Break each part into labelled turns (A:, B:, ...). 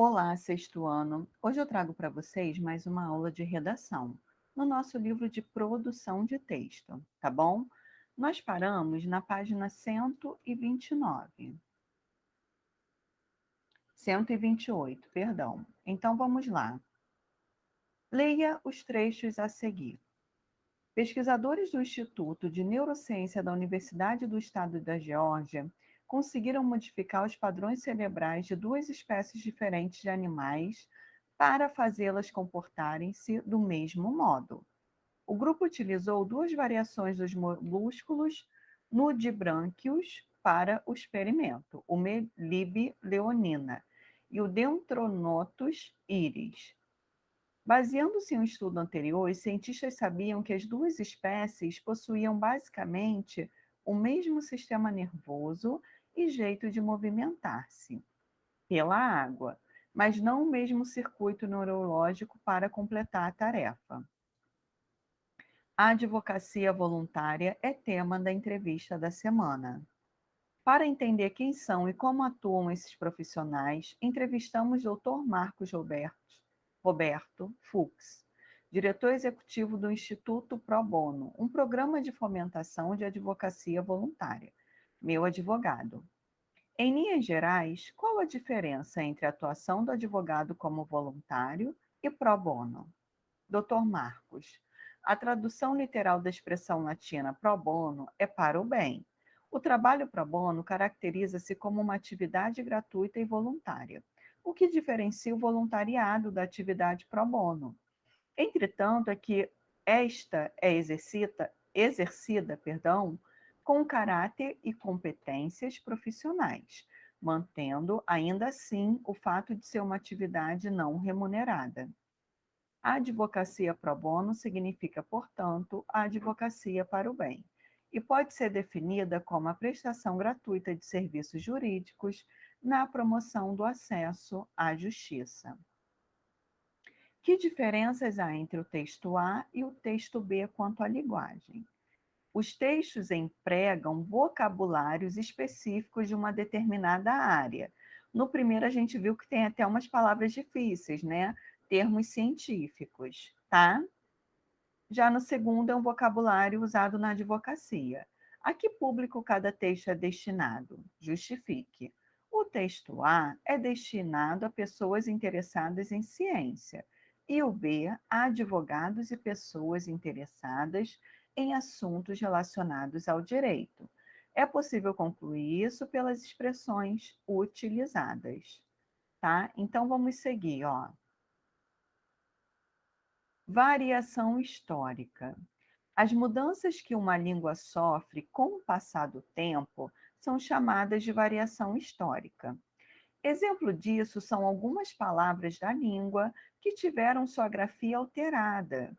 A: Olá, sexto ano. Hoje eu trago para vocês mais uma aula de redação, no nosso livro de produção de texto, tá bom? Nós paramos na página 129, 128, perdão. Então vamos lá. Leia os trechos a seguir. Pesquisadores do Instituto de Neurociência da Universidade do Estado da Geórgia conseguiram modificar os padrões cerebrais de duas espécies diferentes de animais para fazê-las comportarem-se do mesmo modo. O grupo utilizou duas variações dos músculos nudibrânquios para o experimento, o melib-leonina e o Dendronotus iris. Baseando-se em um estudo anterior, os cientistas sabiam que as duas espécies possuíam basicamente o mesmo sistema nervoso e jeito de movimentar-se pela água, mas não o mesmo circuito neurológico para completar a tarefa. A advocacia voluntária é tema da entrevista da semana. Para entender quem são e como atuam esses profissionais, entrevistamos o Dr. Marcos Roberto Fux, diretor executivo do Instituto Pro Bono, um programa de fomentação de advocacia voluntária. Meu advogado. Em linhas gerais, qual a diferença entre a atuação do advogado como voluntário e pro bono? Dr. Marcos, a tradução literal da expressão latina pro bono é para o bem. O trabalho pro bono caracteriza-se como uma atividade gratuita e voluntária, o que diferencia o voluntariado da atividade pro bono. Entretanto, é que esta é exercida, com caráter e competências profissionais, mantendo ainda assim o fato de ser uma atividade não remunerada. A advocacia pro bono significa, portanto, a advocacia para o bem e pode ser definida como a prestação gratuita de serviços jurídicos na promoção do acesso à justiça. Que diferenças há entre o texto A e o texto B quanto à linguagem? Os textos empregam vocabulários específicos de uma determinada área. No primeiro, a gente viu que tem até umas palavras difíceis, né? Termos científicos, tá? Já no segundo, é um vocabulário usado na advocacia. A que público cada texto é destinado? Justifique. O texto A é destinado a pessoas interessadas em ciência e o B a advogados e pessoas interessadas em assuntos relacionados ao direito. É possível concluir isso pelas expressões utilizadas, tá? Então vamos seguir, ó. Variação histórica. As mudanças que uma língua sofre com o passar do tempo são chamadas de variação histórica. Exemplo disso são algumas palavras da língua que tiveram sua grafia alterada.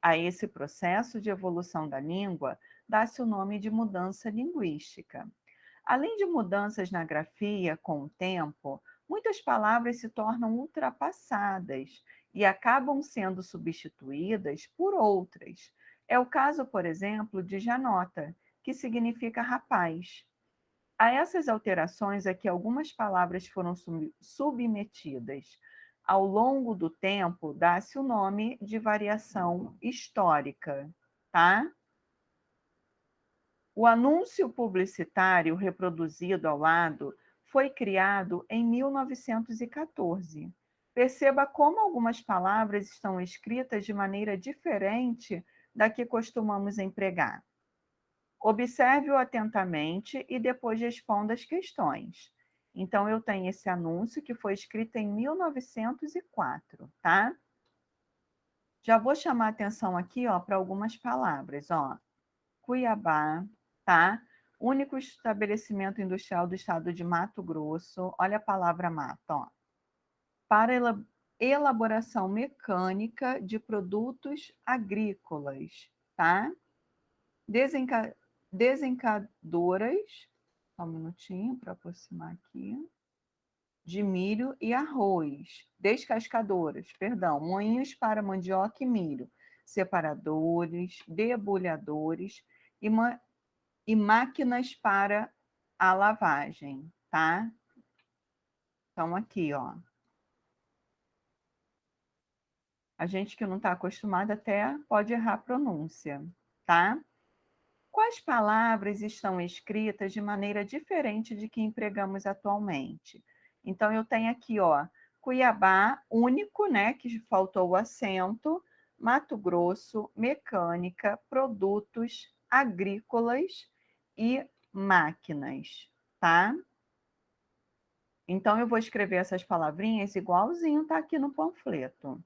A: A esse processo de evolução da língua dá-se o nome de mudança linguística. Além de mudanças na grafia com o tempo, muitas palavras se tornam ultrapassadas e acabam sendo substituídas por outras. É o caso, por exemplo, de Janota, que significa rapaz. A essas alterações é que algumas palavras foram submetidas. Ao longo do tempo, dá-se o nome de variação histórica, tá? O anúncio publicitário reproduzido ao lado foi criado em 1914. Perceba como algumas palavras estão escritas de maneira diferente da que costumamos empregar. Observe-o atentamente e depois responda as questões. Então, eu tenho esse anúncio que foi escrito em 1904, tá? Já vou chamar atenção aqui, ó, para algumas palavras, ó. Cuiabá, tá? Único estabelecimento industrial do estado de Mato Grosso. Olha a palavra mato, ó. Para elaboração mecânica de produtos agrícolas, tá? Desenca... Desencadoras, só um minutinho para aproximar aqui, de milho e arroz. Descascadoras, perdão, moinhos para mandioca e milho. Separadores, debulhadores e e máquinas para a lavagem, tá? Então, aqui, ó. A gente que não está acostumado até pode errar a pronúncia, tá? Quais palavras estão escritas de maneira diferente de que empregamos atualmente? Então, eu tenho aqui, ó, Cuiabá, único, né, que faltou o acento, Mato Grosso, mecânica, produtos agrícolas e máquinas, tá? Então, eu vou escrever essas palavrinhas igualzinho tá aqui no panfleto.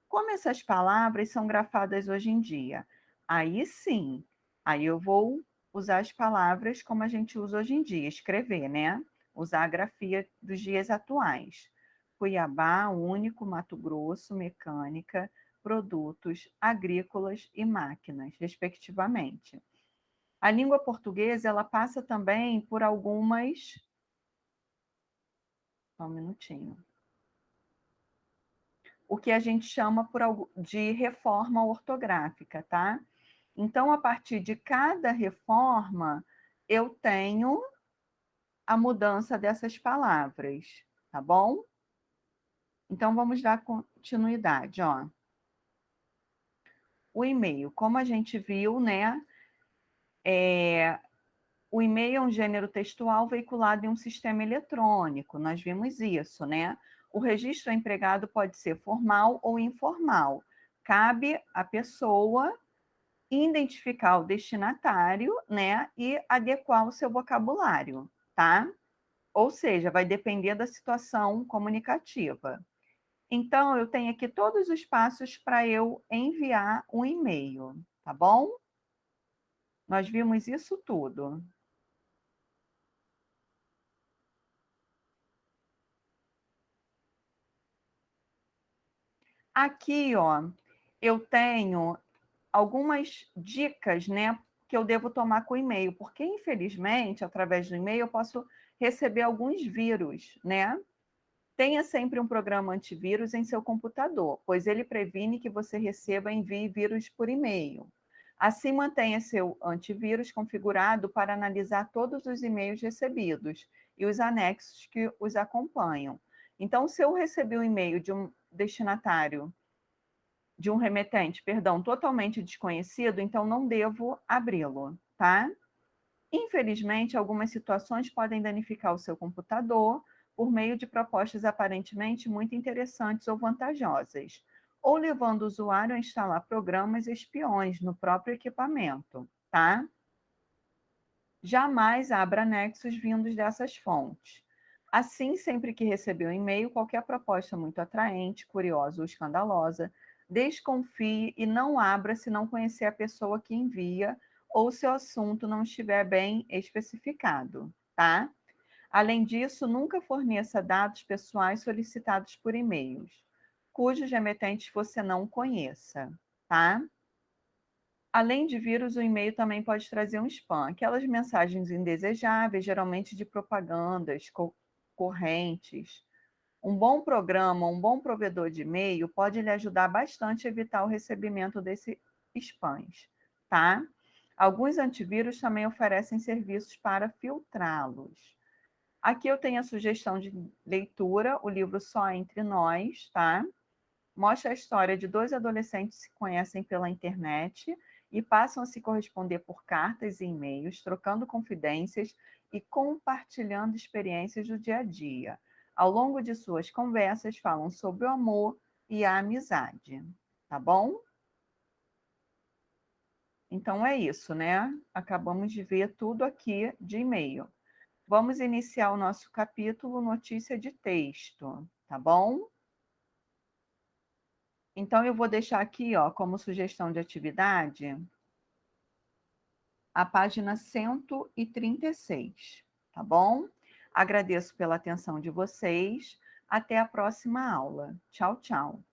A: Como essas palavras são grafadas hoje em dia? Aí sim, aí eu vou usar as palavras como a gente usa hoje em dia, escrever, né? Usar a grafia dos dias atuais. Cuiabá, único, Mato Grosso, mecânica, produtos agrícolas e máquinas, respectivamente. A língua portuguesa, ela passa também por algumas. Só um minutinho. O que a gente chama de reforma ortográfica, tá? Então, a partir de cada reforma, eu tenho a mudança dessas palavras, tá bom? Então, vamos dar continuidade, ó. O e-mail, como a gente viu, né? O e-mail é um gênero textual veiculado em um sistema eletrônico, nós vimos isso, né? O registro empregado pode ser formal ou informal. Cabe à pessoa identificar o destinatário, né, e adequar o seu vocabulário, tá? Ou seja, vai depender da situação comunicativa. Então, eu tenho aqui todos os passos para eu enviar um e-mail, tá bom? Nós vimos isso tudo. Aqui, ó, eu tenho algumas dicas, né, que eu devo tomar com o e-mail, porque infelizmente, através do e-mail, eu posso receber alguns vírus, né? Tenha sempre um programa antivírus em seu computador, pois ele previne que você receba e envie vírus por e-mail. Assim, mantenha seu antivírus configurado para analisar todos os e-mails recebidos e os anexos que os acompanham. Então, se eu receber um e-mail de um destinatário, de um remetente, perdão, totalmente desconhecido, então não devo abri-lo, tá? Infelizmente, algumas situações podem danificar o seu computador por meio de propostas aparentemente muito interessantes ou vantajosas, ou levando o usuário a instalar programas espiões no próprio equipamento, tá? Jamais abra anexos vindos dessas fontes. Assim, sempre que receber um e-mail, qualquer proposta muito atraente, curiosa ou escandalosa, desconfie e não abra se não conhecer a pessoa que envia ou se o assunto não estiver bem especificado, tá? Além disso, nunca forneça dados pessoais solicitados por e-mails, cujos remetentes você não conheça, tá? Além de vírus, o e-mail também pode trazer um spam, aquelas mensagens indesejáveis, geralmente de propagandas correntes. Um bom programa, um bom provedor de e-mail pode lhe ajudar bastante a evitar o recebimento desses spams, tá? Alguns antivírus também oferecem serviços para filtrá-los. Aqui eu tenho a sugestão de leitura, o livro Só Entre Nós, tá? Mostra a história de dois adolescentes que se conhecem pela internet e passam a se corresponder por cartas e e-mails, trocando confidências e compartilhando experiências do dia a dia. Ao longo de suas conversas, falam sobre o amor e a amizade. Tá bom? Então é isso, né? Acabamos de ver tudo aqui de e-mail. Vamos iniciar o nosso capítulo notícia de texto, tá bom? Então, eu vou deixar aqui, ó, como sugestão de atividade, a página 136, tá bom? Agradeço pela atenção de vocês. Até a próxima aula. Tchau, tchau.